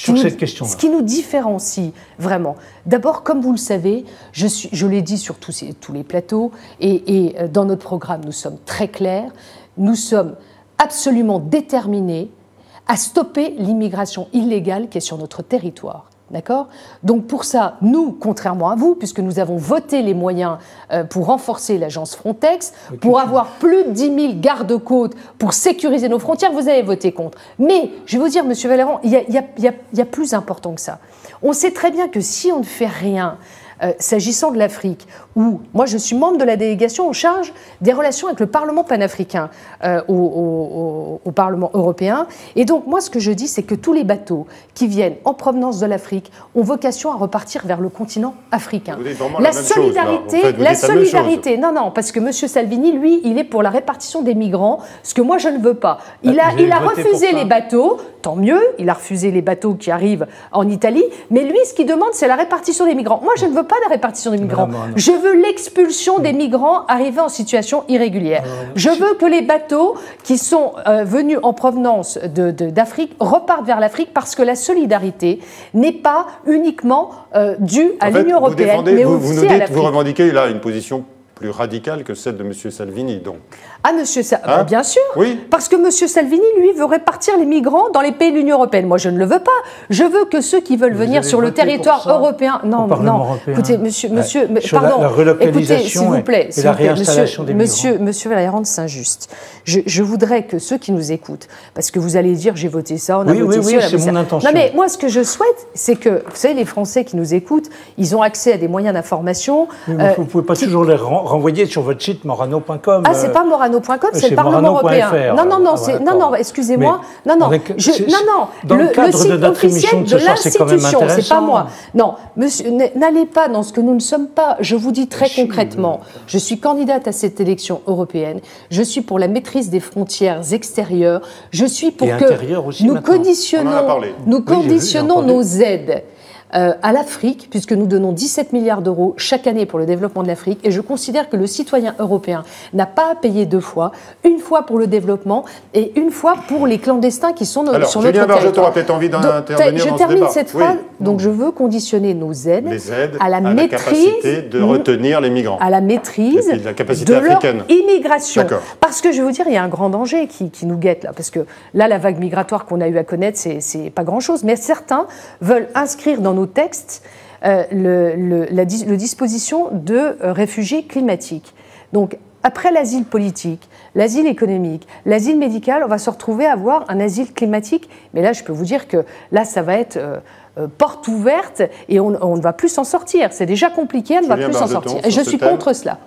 cette question-là. Ce qui nous différencie vraiment. D'abord, comme vous le savez, je l'ai dit sur tous les plateaux, et dans notre programme, nous sommes très clairs, nous sommes absolument déterminés à stopper l'immigration illégale qui est sur notre territoire. D'accord ? Donc pour ça, nous, contrairement à vous, puisque nous avons voté les moyens pour renforcer l'agence Frontex, pour avoir plus de 10 000 gardes-côtes pour sécuriser nos frontières, vous avez voté contre. Mais, je vais vous dire, monsieur Valleyrand, il y a plus important que ça. On sait très bien que si on ne fait rien, s'agissant de l'Afrique, où moi je suis membre de la délégation en charge des relations avec le Parlement panafricain au Parlement européen. Et donc moi ce que je dis, c'est que tous les bateaux qui viennent en provenance de l'Afrique ont vocation à repartir vers le continent africain. Vous dites vraiment La la même solidarité, chose, là. En fait, vous dites la même chose. non, parce que M. Salvini, lui, il est pour la répartition des migrants, ce que moi je ne veux pas. Il a refusé les bateaux, tant mieux, il a refusé les bateaux qui arrivent en Italie, mais lui ce qu'il demande c'est la répartition des migrants. Moi je ne veux pas la répartition des migrants. Non. Je veux l'expulsion des migrants arrivés en situation irrégulière. Je veux que les bateaux qui sont venus en provenance d'Afrique repartent vers l'Afrique parce que la solidarité n'est pas uniquement due à l'Union européenne, mais aussi à l'Afrique. Vous revendiquez là une position plus radicale que celle de M. Salvini, donc. Ah, monsieur Salvini, bien sûr. Oui. Parce que monsieur Salvini, lui, veut répartir les migrants dans les pays de l'Union européenne. Moi, je ne le veux pas. Je veux que ceux qui veulent venir sur le territoire européen... Non. Écoutez, monsieur, pardon. La relocalisation, écoutez, s'il vous plaît, et la réinstallation des migrants. Monsieur Valleyrand de Saint-Just, je voudrais que ceux qui nous écoutent, parce que vous allez dire, j'ai voté ça, on a voté ça... Oui, c'est mon intention. Non, mais moi, ce que je souhaite, c'est que, vous savez, les Français qui nous écoutent, ils ont accès à des moyens d'information... Vous ne pouvez pas toujours les renvoyer sur votre site morano.com. Ah, c'est pas morano.com, c'est le Parlement européen. Non, excusez-moi. Non, le site officiel de l'institution, c'est pas moi. Non, monsieur, n'allez pas dans ce que nous ne sommes pas. Je vous dis très concrètement, je suis candidate à cette élection européenne. Je suis pour la maîtrise des frontières extérieures. Je suis pour que nous conditionnons nos aides à l'Afrique, puisque nous donnons 17 milliards d'euros chaque année pour le développement de l'Afrique, et je considère que le citoyen européen n'a pas à payer deux fois, une fois pour le développement et une fois pour les clandestins qui sont sur notre territoire. Julien Bargeton a peut-être envie d'intervenir dans ce débat. Je termine cette phrase. Donc je veux conditionner nos aides, à la maîtrise, capacité de retenir les migrants, à la maîtrise de la capacité de africaine. leur immigration. Parce que je veux dire, il y a un grand danger qui nous guette là, parce que là, la vague migratoire qu'on a eu à connaître, c'est pas grand-chose, mais certains veulent inscrire dans nos textes la disposition de réfugiés climatiques. Donc, après l'asile politique, l'asile économique, l'asile médical, on va se retrouver à avoir un asile climatique. Mais là, je peux vous dire que là, ça va être porte ouverte et on ne va plus s'en sortir. C'est déjà compliqué, on ne va plus s'en sortir. Et je suis contre cela.